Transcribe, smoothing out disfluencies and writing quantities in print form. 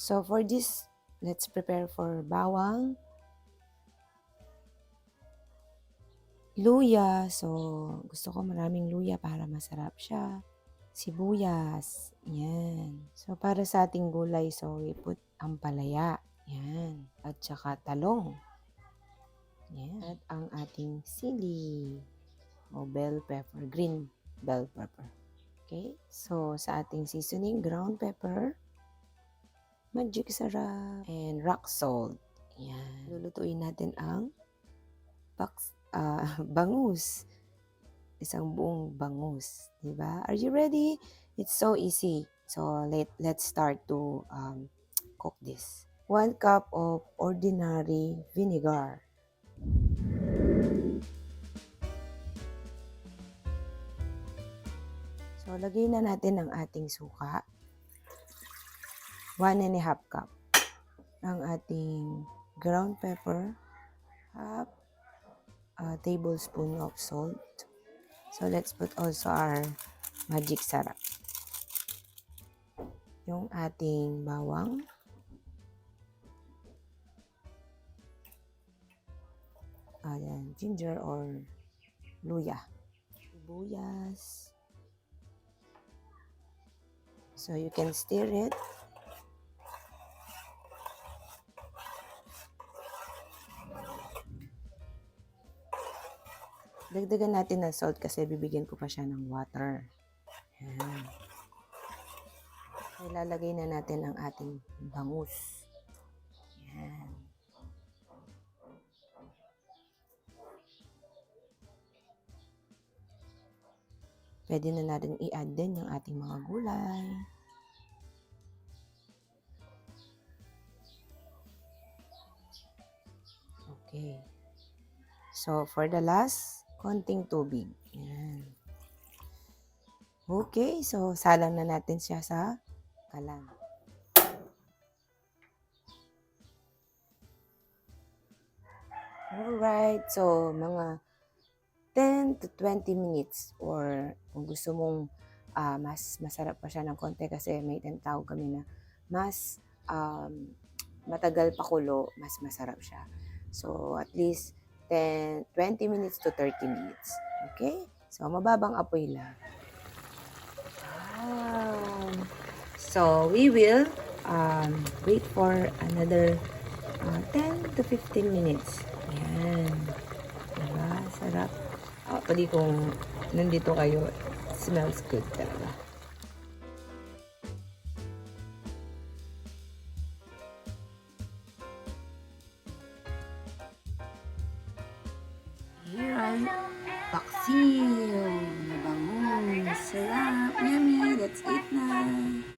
So for this, let's prepare for bawang, luya. So gusto ko maraming luya para masarap siya. Sibuyas. Yan. So para sa ating gulay, so we put ampalaya. Yan. At saka talong. Yan. At ang ating sili o bell pepper, green bell pepper. Okay? So sa ating seasoning, ground pepper, magic sarap, and rock salt. Yan. Lulutuin natin ang bangus. Isang buong bangus. Diba? Are you ready? It's so easy. So let's start to cook this. 1 cup of ordinary vinegar. So lagay na natin ang ating suka. 1.5 cup. Ang ating ground pepper, half a tablespoon of salt. So let's put also our magic sarap. Yung ating bawang. Ayan, ginger or luya. Sibuyas. So you can stir it. Dagdagan natin ng salt kasi bibigyan ko pa siya ng water. Ayan. Ilalagay na natin ang ating bangus. Ayan. Pwede na natin i-add din yung ating mga gulay. Okay. So, for the last, konting tubig. Ayan. Okay, so salang na natin siya sa kalan. Alright, so mga 10 to 20 minutes or kung gusto mong mas masarap pa siya ng konti kasi may tinatawag kami na mas matagal pakulo, mas masarap siya. So, at least 20 minutes to 30 minutes. Okay? So, mababang apoy lang. So, we will wait for another 10 to 15 minutes. Ayan. Diba? Sarap. Actually, kung nandito kayo, smells good talaga. Here ay paksil na bangus. Sarap. Yummy. Let's eat na.